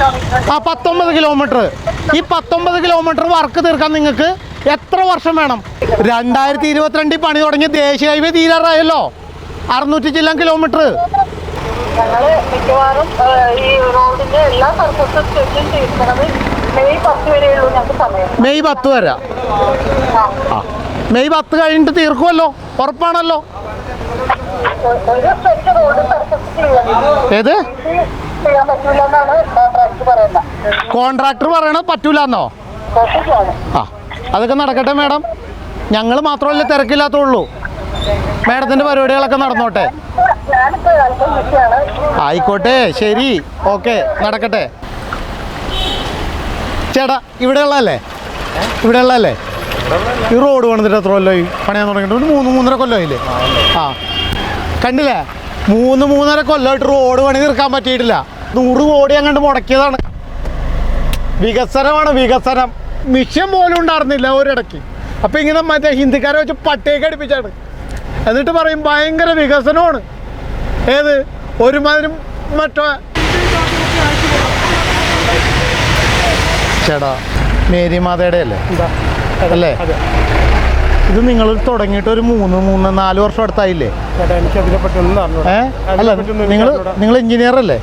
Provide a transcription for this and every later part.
ആ 19 കിലോമീറ്റർ. ഈ 19 kilometre work തീർക്കാൻ നിങ്ങൾക്ക് എത്ര വർഷം വേണം? 2022 പണി തുടങ്ങിയ ദേശീയ ഹൈവേ തീരാറായല്ലോ. 600 ചില്ലാൻ കിലോമീറ്റർ. മെയ് 10 വരെ. ആ മെയ് 10 കഴിഞ്ഞിട്ട് തീർക്കുമല്ലോ, ഉറപ്പാണല്ലോ. ഏത് കോൺട്രാക്ടർ പറയണത് പറ്റൂലെന്നോ? ആ അതൊക്കെ നടക്കട്ടെ മാഡം. ഞങ്ങൾ മാത്രമല്ലേ തിരക്കില്ലാത്തുള്ളൂ. മാഡത്തിൻ്റെ പരിപാടികളൊക്കെ നടന്നോട്ടെ. ആയിക്കോട്ടെ, ശരി, ഓക്കെ, നടക്കട്ടെ. ചേട്ടാ ഇവിടെ ഉള്ളതല്ലേ? ഈ റോഡ് പണിതിട്ട് എത്ര കൊല്ലമായി? പണിയാൻ തുടങ്ങിയിട്ട് ഒരു 3-3.5 കൊല്ലമായില്ലേ? ആ കണ്ടില്ലേ, 3-3.5 കൊല്ലമായിട്ട് റോഡ് പണി തീർക്കാൻ പറ്റിയിട്ടില്ല. 100 കോടി അങ്ങോട്ട് മുടക്കിയതാണ്. വികസനമാണ് വികസനം. മിഷൻ പോലും ഉണ്ടായിരുന്നില്ല ഒരിടയ്ക്ക്. അപ്പം ഇങ്ങനെ മറ്റേ ഹിന്ദിക്കാരെ വെച്ച് പട്ടയൊക്കെ അടിപ്പിച്ചാണ്. എന്നിട്ട് പറയും ഭയങ്കര വികസനമാണ്. ഏത് ഒരുമാതിരും മറ്റോ. ചേട്ടാ മേരി മാതയുടെ അല്ലേ? ഇത് നിങ്ങൾ തുടങ്ങിയിട്ട് ഒരു 3-4 വർഷം അടുത്തായില്ലേ? അല്ല, നിങ്ങൾ എഞ്ചിനീയർ അല്ലേ?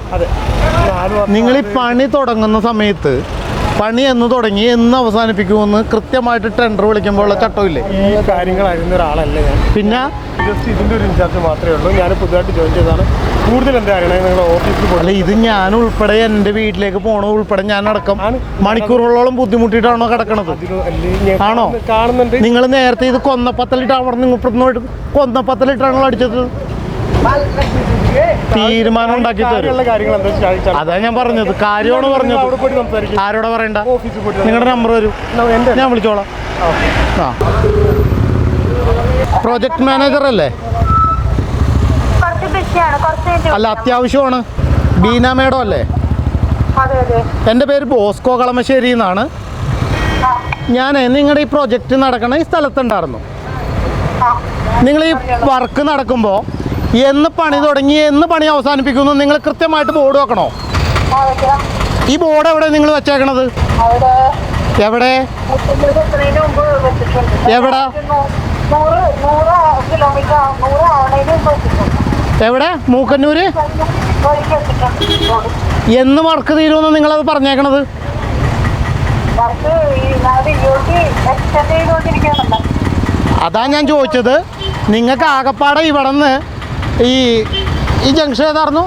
നിങ്ങൾ ഈ പണി തുടങ്ങുന്ന സമയത്ത് പണി എന്ന് തുടങ്ങി എന്ന് അവസാനിപ്പിക്കുമെന്ന് കൃത്യമായിട്ട് ടെൻഡർ വിളിക്കുമ്പോഴുള്ള ചട്ടമില്ലേ? ഈ കാര്യങ്ങൾ അറിയുന്ന ഒരാളല്ല ഞാൻ. പിന്നെ ജസ്റ്റ് ഇതിൻ്റെ ഒരു ഇൻചാർജ് മാത്രമേ ഉള്ളൂ. ഞാൻ പുതുതായിട്ട് ജോയിൻ ചെയ്തതാണ്. കൂടുതൽ എന്താ അറിയണേ നിങ്ങളുടെ ഓഫീസിൽ പോയി. അല്ല, ഇത് ഞാൻ ഉൾപ്പെടെ എൻ്റെ വീട്ടിലേക്ക് പോകണ ഉൾപ്പെടെ ഞാനടക്കം മണിക്കൂറുകളോളം ബുദ്ധിമുട്ടിയിട്ടാണോ കിടക്കണത്? ആണോ? കാണുന്നുണ്ട്. നിങ്ങൾ നേരത്തെ ഇത് കൊന്നപ്പത്തലിട്ട് അവിടെ നിന്ന് കൊന്നപ്പത്തലിട്ടാണല്ലോ അടിച്ചത്. തീരുമാനം ഉണ്ടാക്കി തരും. അതാ ഞാൻ പറഞ്ഞത്, കാര്യമാണ് പറഞ്ഞത്. ആരോടെ പറയണ്ട, നിങ്ങളുടെ നമ്പർ വരും, ഞാൻ വിളിച്ചോളാം. ആ പ്രോജക്ട് മാനേജർ അല്ലേ? അല്ല, അത്യാവശ്യമാണ്. ബീന മേഡം അല്ലേ? എൻ്റെ പേര് ബോസ്കോ കളമശ്ശേരി എന്നാണ്. ഞാൻ നിങ്ങളുടെ ഈ പ്രൊജക്റ്റ് നടക്കണ ഈ സ്ഥലത്തുണ്ടായിരുന്നു. നിങ്ങൾ ഈ വർക്ക് നടക്കുമ്പോൾ എന്ന് പണി തുടങ്ങി എന്ന് പണി അവസാനിപ്പിക്കുന്നു നിങ്ങൾ കൃത്യമായിട്ട് ബോർഡ് വെക്കണോ? ഈ ബോർഡ് എവിടെ നിങ്ങൾ വെച്ചേക്കണത്? എവിടെ എവിടെ എവിടെ? മൂക്കന്നൂര്. എന്ന് വർക്ക് തീരുമെന്ന് നിങ്ങളത് പറഞ്ഞേക്കണത്? അതാ ഞാൻ ചോദിച്ചത്. നിങ്ങൾക്ക് ആകപ്പാടെ ഇവിടെ നിന്ന് ഈ ജംഗ്ഷൻ ഏതായിരുന്നു?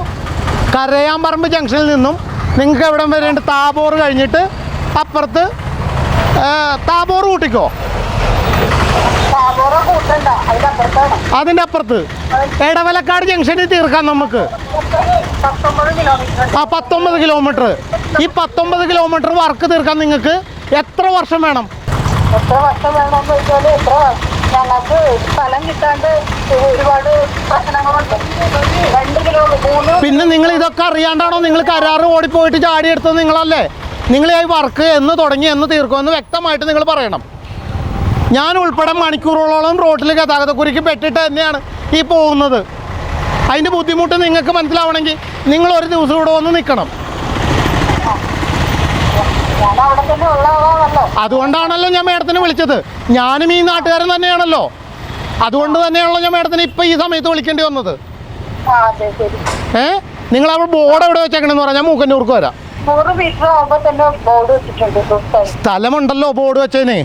കരയാമ്പറമ്പ് ജംഗ്ഷനിൽ നിന്നും നിങ്ങൾക്ക് എവിടെ വരേണ്ട? താബോർ കഴിഞ്ഞിട്ട് അപ്പുറത്ത് താബോർ കൂട്ടിക്കോ. അതിൻ്റെ അപ്പുറത്ത് എടവലക്കാട് ജംഗ്ഷനിൽ തീർക്കാം നമുക്ക്. ആ 19 കിലോമീറ്റർ. ഈ 19 കിലോമീറ്റർ വർക്ക് തീർക്കാൻ നിങ്ങൾക്ക് എത്ര വർഷം വേണം? ഞങ്ങൾക്ക് സ്ഥലം കിട്ടാണ്ട് ഒരുപാട് പ്രശ്നങ്ങളുണ്ട്. 2 കിലോമീറ്റർ. പിന്നെ നിങ്ങൾ ഇതൊക്കെ അറിയാണ്ടാണോ നിങ്ങൾ കരാറ് ഓടിപ്പോയിട്ട് ചാടിയെടുത്തത്? നിങ്ങളല്ലേ? നിങ്ങൾ ഈ വർക്ക് എന്ന് തുടങ്ങി എന്ന് തീർക്കുമെന്ന് വ്യക്തമായിട്ട് നിങ്ങൾ പറയണം. ഞാൻ ഉൾപ്പെടെ മണിക്കൂറുകളോളം റോഡിൽ ഗതാഗതക്കുരുക്ക് പെട്ടിട്ട് തന്നെയാണ് ഈ പോകുന്നത്. അതിൻ്റെ ബുദ്ധിമുട്ട് നിങ്ങൾക്ക് മനസ്സിലാവണമെങ്കിൽ നിങ്ങൾ ഒരു ദിവസം ഇവിടെ വന്ന് നിൽക്കണം. അതുകൊണ്ടാണല്ലോ ഞാൻ മേഡത്തിനെ വിളിച്ചത്. ഞാനും ഈ നാട്ടുകാരൻ തന്നെയാണല്ലോ. അതുകൊണ്ട് തന്നെയാണല്ലോ ഞാൻ മേഡത്തിനെ ഇപ്പം ഈ സമയത്ത് വിളിക്കേണ്ടി വന്നത്. നിങ്ങൾ അവിടെ ബോർഡ് എവിടെ വെച്ചേക്കണെന്ന് പറഞ്ഞാൽ മൂക്കന്നൂർക്ക് വരാം. സ്ഥലമുണ്ടല്ലോ ബോർഡ് വെച്ചതിന്.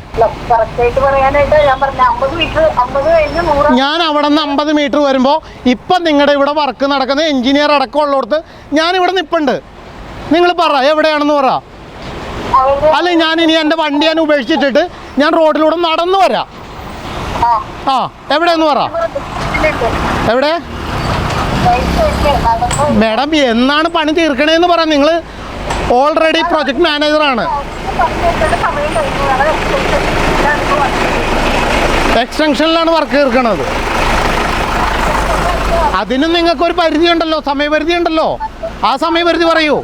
ഞാൻ അവിടെ നിന്ന് 50 മീറ്റർ വരുമ്പോൾ ഇപ്പം നിങ്ങളുടെ ഇവിടെ വർക്ക് നടക്കുന്ന എഞ്ചിനീയർ അടക്കം ഉള്ളിടത്ത് ഞാനിവിടെ നിൽപ്പുണ്ട്. നിങ്ങൾ പറ എവിടെയാണെന്ന് പറ. അല്ലെ ഞാൻ ഇനി എൻ്റെ വണ്ടി ഞാൻ ഉപേക്ഷിച്ചിട്ട് ഞാൻ റോഡിലൂടെ നടന്നു വരാം. ആ എവിടെയെന്ന് പറ. എവിടെ മാഡം? എന്നാണ് പണി തീർക്കണേന്ന് പറ. നിങ്ങൾ ഓൾറെഡി പ്രൊജക്ട് മാനേജറാണ്. എക്സ്റ്റൻഷനിലാണ് വർക്ക് തീർക്കണത്. അതിനും നിങ്ങൾക്കൊരു പരിധി ഉണ്ടല്ലോ, സമയപരിധി ഉണ്ടല്ലോ. ആ സമയപരിധി പറയൂ.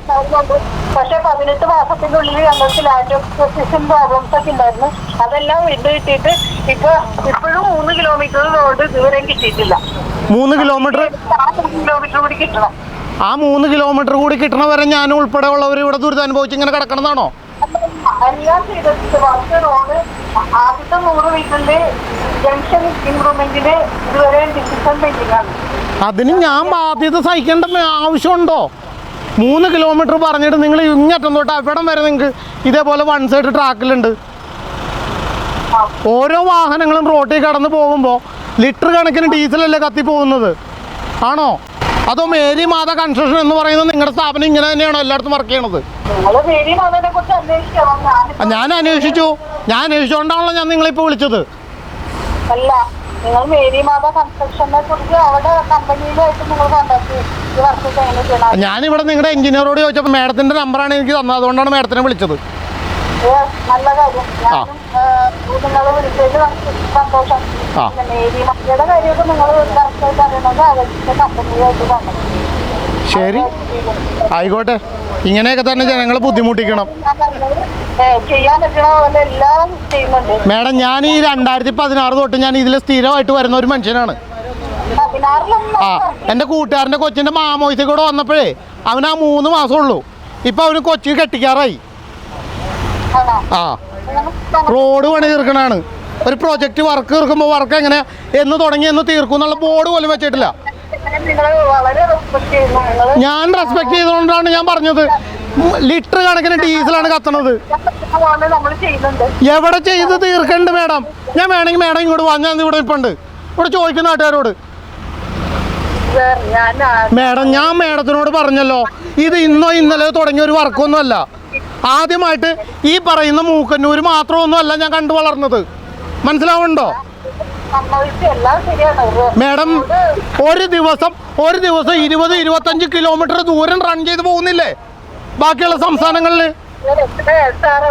പക്ഷെ 18 മാസത്തിനുള്ളിൽ ഞങ്ങൾക്ക് ലാൻഡ് അക്വിസിഷൻ പ്രോബ്ലംസ് ഒക്കെ ഉണ്ടായിരുന്നു. അതെല്ലാം വിട്ടു കിട്ടിയിട്ട് ഇപ്പോഴും 3 കിലോമീറ്റർ റോഡ് ഇതുവരെയും കിട്ടിയിട്ടില്ല. 3 കിലോമീറ്റർ കൂടി കിട്ടണം. ആ 3 കിലോമീറ്റർ കൂടി കിട്ടണ വരെ ഞാൻ ഉൾപ്പെടെ ഉള്ളവർ ഇവിടെ ദുരിതം അനുഭവിച്ച് ഇങ്ങനെ കിടക്കണതാണോ? എല്ലാം ചെയ്തിട്ട് വർക്ക് റോഡ് ആദ്യത്തെ 100 വീട്ടിന്റെ ജംഗ്ഷൻ ഇംപ്രൂവ്മെന്റിന് ഇതുവരെ ഡിസിഷൻ പെൻഡിംഗ് ആണ്. അതിന് ഞാൻ ബാധ്യത സഹിക്കേണ്ട ആവശ്യമുണ്ടോ? 3 കിലോമീറ്റർ പറഞ്ഞിട്ട് നിങ്ങൾ ഇങ്ങറ്റം തൊട്ട് അവിടം വരെ നിങ്ങൾക്ക് ഇതേപോലെ 1 സൈഡ് ട്രാക്കിലുണ്ട്. ഓരോ വാഹനങ്ങളും റോട്ടിൽ കടന്ന് പോകുമ്പോൾ ലിറ്റർ കണക്കിന് ഡീസലല്ലേ കത്തി പോകുന്നത് ആണോ? അതോ മേരി മാത കൺസ്ട്രക്ഷൻ എന്ന് പറയുന്നത് നിങ്ങളുടെ സ്ഥാപനം ഇങ്ങനെ തന്നെയാണോ എല്ലായിടത്തും വർക്ക് ചെയ്യണത്? ഞാൻ അന്വേഷിച്ചുകൊണ്ടാണല്ലോ ഞാൻ നിങ്ങളിപ്പോൾ വിളിച്ചത്. അല്ല, നിങ്ങൾ മേരി മാത കൺസ്ട്രക്ഷനെ കുറിച്ച് അവിടെ കമ്പനിയിലായിട്ട് നിങ്ങൾ കോൺടാക്ട് ചെയ്ത് ഞാനിവിടെ നിങ്ങളുടെ എഞ്ചിനീയറോട് ചോദിച്ചപ്പോൾ മാഡത്തിൻ്റെ നമ്പറാണ് എനിക്ക് തന്നത്, അതുകൊണ്ടാണ് മാഡത്തിനെ വിളിച്ചത്. നല്ല കാര്യം. നിങ്ങൾ വിളിച്ചതിൽ സന്തോഷം. മേരി മാതയുടെ കാര്യമൊക്കെ നിങ്ങൾ കറക്റ്റായിട്ട് അറിയണമെങ്കിൽ അവരുടെ കമ്പനിയായിട്ട് കോൺടാക്ട് ചെയ്യും. ശരി, ആയിക്കോട്ടെ. ഇങ്ങനെയൊക്കെ തന്നെ ജനങ്ങളെ ബുദ്ധിമുട്ടിക്കണം. ചെയ്യാൻ പറ്റണ പോലെ എല്ലാം ചെയ്യുന്നുണ്ട്. മാഡം, ഞാൻ ഈ 2016 തൊട്ട് ഞാൻ ഇതിൽ സ്ഥിരമായിട്ട് വരുന്ന ഒരു മനുഷ്യനാണ്. എൻ്റെ കൂട്ടുകാരൻ്റെ കൊച്ചിൻ്റെ മാമോയ്സ് കൂടെ വന്നപ്പോഴേ അവന് ആ 3 മാസമുള്ളൂ. ഇപ്പം അവന് കൊച്ചി കെട്ടിക്കാറായി. റോഡ് പണി തീർക്കണാണ്. ഒരു പ്രൊജക്റ്റ് വർക്ക് തീർക്കുമ്പോൾ വർക്ക് എങ്ങനെ എന്ന് തുടങ്ങി എന്ന് തീർക്കും എന്നുള്ള ബോർഡ് പോലും വെച്ചിട്ടില്ല. ഞാൻ റെസ്പെക്ട് ചെയ്തുകൊണ്ടാണ് ഞാൻ പറഞ്ഞത്. ലിറ്റർ കണക്കിന് ഡീസലാണ് കത്തണത്. എവിടെ ചെയ്ത് തീർക്കണ്ട് മാഡം? ഞാൻ വേണമെങ്കിൽ മാഡം ഇങ്ങോട്ട് വാ, ഞാൻ ഇവിടെ ഇപ്പുണ്ട്. ഇവിടെ ചോദിക്കുന്ന നാട്ടുകാരോട്. മാഡം, ഞാൻ മാഡത്തിനോട് പറഞ്ഞല്ലോ, ഇത് ഇന്നോ ഇന്നലെ തുടങ്ങിയ ഒരു വർക്കൊന്നുമല്ല. ആദ്യമായിട്ട് ഈ പറയുന്ന മൂക്കന്നൂര് മാത്രമൊന്നുമല്ല ഞാൻ കണ്ടു വളർന്നത്. മനസ്സിലാവുന്നുണ്ടോ മാഡം? ഒരു ദിവസം 20-25 കിലോമീറ്റർ ദൂരം റൺ ചെയ്ത് പോകുന്നില്ലേ ബാക്കിയുള്ള സംസ്ഥാനങ്ങളിൽ?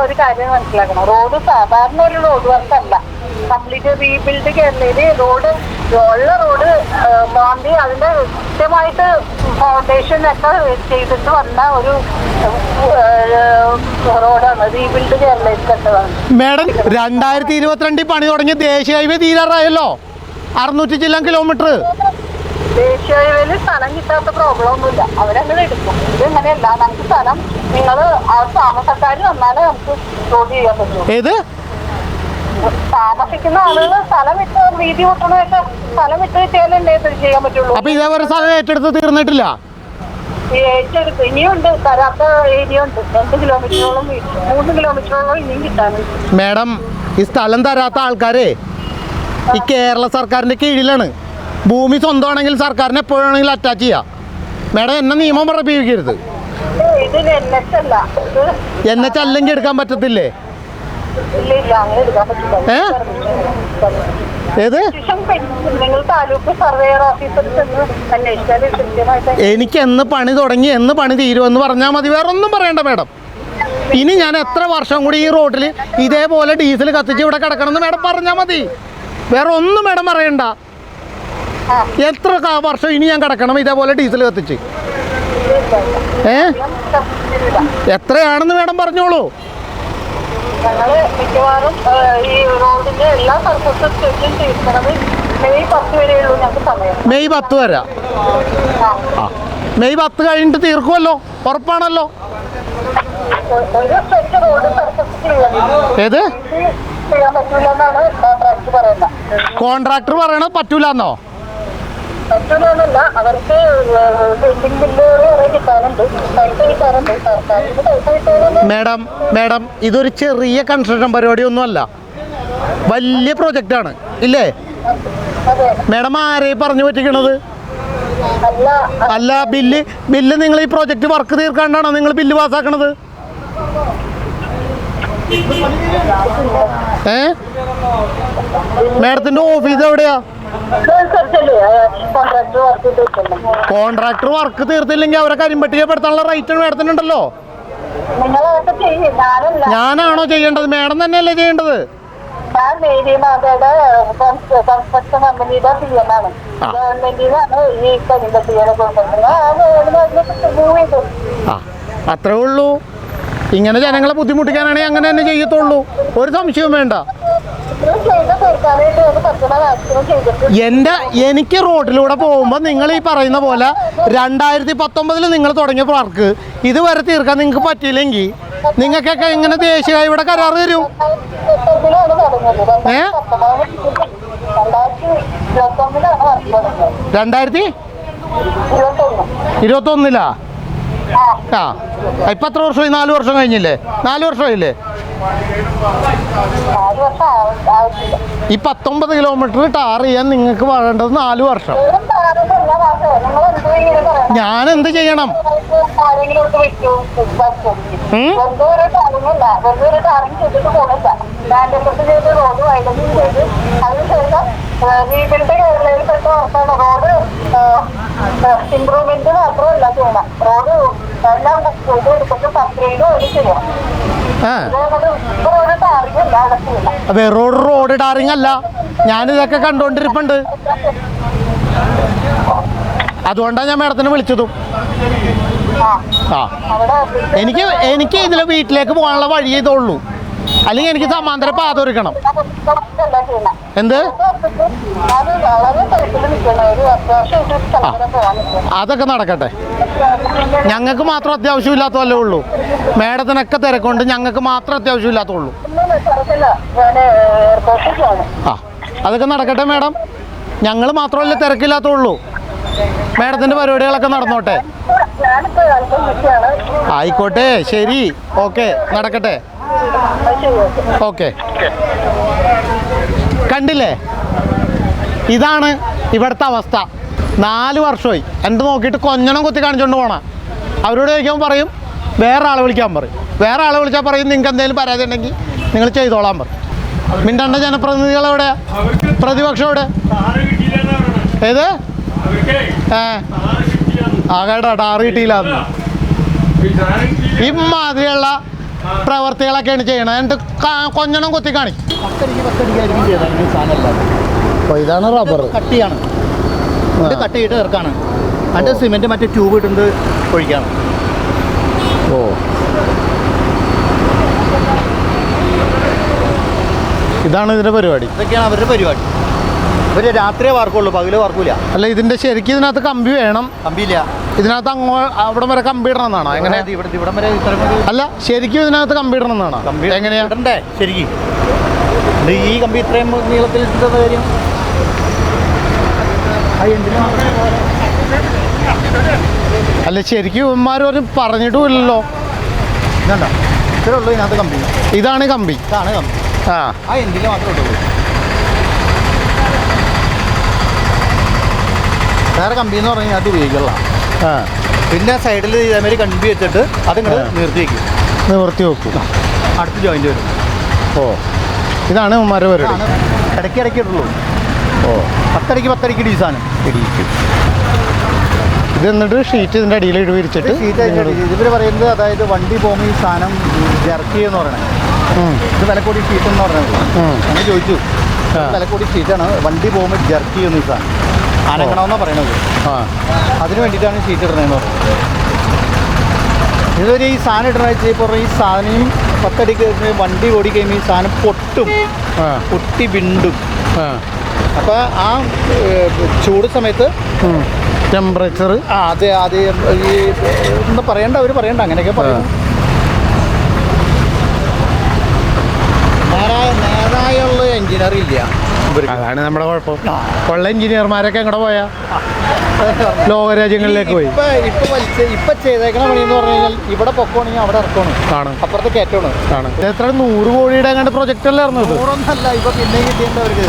ഒരു കാര്യം മനസ്സിലാക്കണം, റോഡ് സാധാരണ ഒരു റോഡ് വർക്കല്ല. കംപ്ലീറ്റ് റീബിൽഡ് കേരളയില് റോഡ് മാന്തി അതിന്റെ കൃത്യമായിട്ട് ഫൗണ്ടേഷൻ ഒക്കെ ചെയ്തിട്ട് വന്ന ഒരു റോഡാണ് റീബിൽഡ് കേരളയിൽ കണ്ടതാണ്. മാഡം, 2022 പണി തുടങ്ങിയ ദേശീയ ഹൈവേ തീരാറായല്ലോ. 600 ചില്ലാൻ കിലോമീറ്റർ. ദേശീയ ഹൈവേയിൽ സ്ഥലം കിട്ടാത്ത പ്രോബ്ലം ഒന്നുമില്ല, അവരങ്ങനെ എടുക്കും. ഇത് ഇങ്ങനെയല്ല, നമുക്ക് സ്ഥലം നിങ്ങൾ ആ താമസക്കാർ തന്നാലേ നമുക്ക് റോഡ് ചെയ്യാൻ പറ്റും. ഏത് താമസിക്കുന്ന ആളുകൾ സ്ഥലം വിട്ട് വീതി കൂട്ടണമൊക്കെ സ്ഥലം വിട്ട് കിട്ടിയാലല്ലേ ഇത് ചെയ്യാൻ പറ്റുള്ളൂ. അപ്പൊ ഇതേപോലെ സ്ഥലം ഏറ്റെടുത്ത് തീർന്നിട്ടില്ല? ഏറ്റെടുത്ത് ഇനിയുണ്ട്, തരാത്ത ഏരിയ ഉണ്ട്. 2 കിലോമീറ്ററോളം 3 കിലോമീറ്ററോളം ഇനിയും കിട്ടാനുണ്ട്. മാഡം, ഈ സ്ഥലം തരാത്ത ആൾക്കാരെ ഈ കേരള സർക്കാരിന്റെ കീഴിലാണ്. ഭൂമി സ്വന്തമാണെങ്കിൽ സർക്കാരിന് എപ്പോഴാണെങ്കിലും അറ്റാച്ച് ചെയ്യാം. മാഡം, എന്നെ നിയമം പ്രയോഗിക്കരുത്. ഇതിന് NH അല്ല, NH അല്ലെങ്കിൽ എടുക്കാൻ പറ്റത്തില്ലേ? ഇല്ല, അങ്ങനെ എടുക്കാൻ പറ്റില്ല. ഏത്? നിങ്ങൾ താലൂക്ക് സർവേയർ ഓഫീസർ ചെന്ന് അന്വേഷിച്ചാൽ കൃത്യമായിട്ട് എനിക്ക് എന്ന് പണി തുടങ്ങി എന്ന് പണി തീരുമെന്ന് പറഞ്ഞാൽ മതി, വേറെ ഒന്നും പറയണ്ട മാഡം. ഇനി ഞാൻ എത്ര വർഷം കൂടി ഈ റോഡിൽ ഇതേപോലെ ഡീസൽ കത്തിച്ച് ഇവിടെ കിടക്കണമെന്ന് മാഡം പറഞ്ഞാൽ മതി, വേറെ ഒന്നും മാഡം പറയണ്ട. എത്ര വർഷം ഇനി ഞാൻ കിടക്കണം ഇതേപോലെ ഡീസൽ കത്തിച്ച്? എത്രയാണെന്ന് മാഡം പറഞ്ഞോളൂ. ഞങ്ങള് മിക്കവാറും ഈ റോഡിന്റെ എല്ലാ സർഫസും തീർക്കുന്നത് മെയ് 10 വരെയുള്ളൂ ഞങ്ങൾക്ക് സമയം. മെയ് 10 വരെ? മെയ് 10 കഴിഞ്ഞിട്ട് തീർക്കുമല്ലോ, ഉറപ്പാണല്ലോ? ഒരു സെറ്റ് റോഡ് സർഫസ് ഏത് ചെയ്യാൻ പറ്റൂല എന്നാണ് കോൺട്രാക്ടർ പറയുന്നത്. കോൺട്രാക്ടർ പറയണത് പറ്റൂലെന്നോ? പറ്റൂലെന്നല്ല, അവർക്ക് പെയിന്റിംഗ് ബില്ല് കുറെ കിട്ടാനുണ്ട്, പൈസ കിട്ടാനുണ്ട്. സർക്കാരിന് പൈസ കിട്ടാനുണ്ട്. മാഡം, ഇതൊരു ചെറിയ കൺസ്ട്രക്ഷൻ പരിപാടിയൊന്നുമല്ല, വലിയ പ്രൊജക്റ്റാണ് ഇല്ലേ? മാഡം, ആരെയും പറഞ്ഞു പറ്റിക്കണത്? അല്ല, ബില്ല് നിങ്ങൾ ഈ പ്രൊജക്റ്റ് വർക്ക് തീർക്കാണ്ടാണോ നിങ്ങൾ ബില്ല് പാസ്സാക്കണത്? മാഡത്തിന്റെ ഓഫീസ് എവിടെയാ? കോൺട്രാക്ടർ വർക്ക് തീർത്തില്ലെങ്കിൽ അവരെ കരിമ്പട്ടികപ്പെടുത്താനുള്ള റൈറ്റ് മാഡത്തിനുണ്ടല്ലോ. ഞാനാണോ ചെയ്യേണ്ടത്? മാഡം തന്നെയല്ലേ ചെയ്യേണ്ടത്? അത്രേ ഉള്ളൂ. ഇങ്ങനെ ജനങ്ങളെ ബുദ്ധിമുട്ടിക്കാനാണെങ്കിൽ അങ്ങനെ തന്നെ ചെയ്യത്തുള്ളൂ, ഒരു സംശയവും വേണ്ട. അവസാനമായിട്ട് ഒന്ന് പറ്റുന്ന മാക്സിമം ചെയ്തിട്ട് എനിക്ക് റോഡിലൂടെ പോകുമ്പോൾ നിങ്ങൾ ഈ പറയുന്ന പോലെ 2019 നിങ്ങൾ തുടങ്ങിയ വർക്ക് ഇതുവരെ തീർക്കാൻ നിങ്ങൾക്ക് പറ്റിയില്ലെങ്കിൽ നിങ്ങൾക്കൊക്കെ എങ്ങനെ ദേശീയ ഇവിടെ കരാറ് തരും? ഏ 2021 ആ ഇപ്പം എത്ര വർഷമായി? 4 വർഷം കഴിഞ്ഞില്ലേ? 4 വർഷമായില്ലേ? ഈ 19 കിലോമീറ്റർ ടാർ ചെയ്യാൻ നിങ്ങൾക്ക് വേണ്ടത് 4 വർഷം. ഞാൻ എന്ത് ചെയ്യണം? ഇംപ്രൂവ്മെന്റ് മാത്രമല്ല ചെയ്യണം, റോഡ് എല്ലാം ചെയ്യണം. റോഡ് ടാറിങ് അല്ല, ഞാനിതൊക്കെ കണ്ടോണ്ടിരിപ്പുണ്ട്. അതുകൊണ്ടാണ് ഞാൻ മേഡത്തിനെ വിളിച്ചതും. ആ എനിക്ക് ഇതിലെ വീട്ടിലേക്ക് പോകാനുള്ള വഴി ഇതുള്ളൂ, അല്ലെങ്കിൽ എനിക്ക് സമാന്തര പാത ഒരുക്കണം. എന്ത്? അതൊക്കെ നടക്കട്ടെ. ഞങ്ങൾക്ക് മാത്രം അത്യാവശ്യമില്ലാത്തതല്ലേ ഉള്ളൂ. മേഡത്തിനൊക്കെ തിരക്കുണ്ട്, ഞങ്ങൾക്ക് മാത്രം അത്യാവശ്യമില്ലാത്തുള്ളൂ. ആ അതൊക്കെ നടക്കട്ടെ മേഡം. ഞങ്ങൾ മാത്രമല്ലേ തിരക്കില്ലാത്തുള്ളൂ. മേഡത്തിൻ്റെ പരിപാടികളൊക്കെ നടന്നോട്ടെ. ആയിക്കോട്ടെ, ശരി, ഓക്കെ, നടക്കട്ടെ. ഓക്കെ. കണ്ടില്ലേ, ഇതാണ് ഇവിടുത്തെ അവസ്ഥ. 4 വർഷമായി എൻ്റെ നോക്കിയിട്ട് കൊഞ്ഞണം കുത്തി കാണിച്ചുകൊണ്ട് പോകണം. അവരോട് ചോദിക്കുമ്പോൾ പറയും വേറെ ആളെ വിളിക്കാൻ പറയും. വേറെ ആളെ വിളിച്ചാൽ പറയും നിങ്ങൾക്ക് എന്തെങ്കിലും പരാതി ഉണ്ടെങ്കിൽ നിങ്ങൾ ചെയ്തോളാൻ പറയും. മിണ്ടണ്ട ജനപ്രതിനിധികളെവിടെ? പ്രതിപക്ഷം എവിടെ? ഏത്? കേട്ടോ, ടാറ് കിട്ടിയില്ലാന്ന്. ഇമാതിരിയുള്ള പ്രവർത്തികളൊക്കെയാണ് ചെയ്യണത്. എന്നിട്ട് കൊഞ്ഞണം കുത്തി കാണിക്കും. ഇതാണ് റബ്ബർ കട്ടിയാണ്, കട്ട് ചെയ്തിട്ട് ഇറക്കാണ്. അതിൻ്റെ സിമെൻറ്റ് മറ്റേ ട്യൂബ് ഇട്ടുണ്ട് ഒഴിക്കാണ്. ഓ ഇതാണ് ഇതിൻ്റെ പരിപാടി. ഇതൊക്കെയാണ് അവരുടെ പരിപാടി. ഇവർ രാത്രിയേ വാർക്കുള്ളൂ, പകല് വാർക്കൂല. അല്ല, ഇതിൻ്റെ ശരിക്കും ഇതിനകത്ത് കമ്പി വേണം. കമ്പിയില്ല ഇതിനകത്ത് അവിടം വരെ കമ്പി ഇടണം എന്നാണോ? എങ്ങനെ? ഇവിടം വരെ ഇത്ര അല്ല, ശരിക്കും ഇതിനകത്ത് കമ്പി ഇടണം എന്നാണോ? കമ്പി എങ്ങനെയാ ഇടണ്ടേ? ശരിക്കും ഈ കമ്പി ഇത്രയും നീളത്തിൽ ഇട്ടുന്ന കാര്യം അല്ല, ശരിക്കും ഇവന്മാരും പറഞ്ഞിട്ടുമില്ലല്ലോ. ഇതണ്ട, ഇത്രേ ഉള്ളൂ ഇതിനകത്ത് കമ്പി. ഇതാണ് കമ്പി. ഇതാണ് കമ്പി. ആ എന്തിൽ മാത്രമേ ഉള്ളൂ. വേറെ കമ്പി എന്ന് പറഞ്ഞാൽ അത് ഉപയോഗിക്കുള്ള. പിന്നെ സൈഡിൽ ഇതേമാതിരി കമ്പി വെച്ചിട്ട് അതിങ്ങോട്ട് നിവർത്തി വെക്കും. അടുത്ത് ജോയിൻ്റ് വരും. ഓ ഇതാണ് ഇവന്മാരുടെ പരിപാടി. ഇടയ്ക്ക് ഇട്ടുള്ളൂ. ഓ 10 അടിക്ക് ഡീസാനം ഇടിക്കും. ഇത് എന്നിട്ട് ഷീറ്റ് ഇതിൻ്റെ അടിയിൽ വിരിച്ചിട്ട് ഇവർ പറയുന്നത്, അതായത് വണ്ടി പോകുമ്പോൾ ഈ സാധനം ജർക്കി എന്ന് പറയണേ. ഇത് വിലക്കൂടി ഷീറ്റ് എന്ന് പറഞ്ഞത്. അങ്ങനെ ചോദിച്ചു, വിലക്കൂടി ഷീറ്റാണ്, വണ്ടി പോകുമ്പോൾ ജർക്കി ചെയ്യുന്ന ഈ സാധനം അനങ്ങണമെന്നാണ് പറയണത്. അതിന് വേണ്ടിയിട്ടാണ് ഷീറ്റ് ഇടണതെന്ന് പറയുന്നത്. ഇതൊരു ഈ സാധനം ഇടണ വെച്ചാൽ ഈ സാധനം 10 അടിക്ക് വണ്ടി ഓടിക്കഴിയുമ്പോൾ ഈ സാധനം പൊട്ടി വിണ്ടും. അപ്പോൾ ആ ചൂട് സമയത്ത് ടെമ്പറേച്ചർ അതെ ഈ എന്താ പറയണ്ട, അവർ പറയണ്ട, അങ്ങനെയൊക്കെ പറയും. നേരായുള്ള എഞ്ചിനീയർ ഇല്ല. അതാണ് നമ്മുടെ കുഴപ്പം. ഉള്ള എഞ്ചിനീയർമാരൊക്കെ എങ്ങോട്ട് പോയാ? ലോകരാജ്യങ്ങളിലേക്ക് പോയി. ഇപ്പൊ ചെയ്തേക്കണ പണി എന്ന് പറഞ്ഞു കഴിഞ്ഞാൽ ഇവിടെ പൊക്കോണെങ്കിൽ അവിടെ ഇറക്കണം, അപ്പുറത്ത് കയറ്റമാണ്. എത്ര 100 കോടിയുടെ അങ്ങോട്ട് പ്രൊജക്റ്റ് അല്ലായിരുന്നു ഇത്? 100ഒന്നല്ല, ഇപ്പൊ പിന്നെ കിട്ടിയവർക്ക്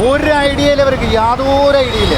ഒരു ഐഡിയ ഇല്ല, അവർക്ക് യാതൊരു ഐഡിയ ഇല്ല.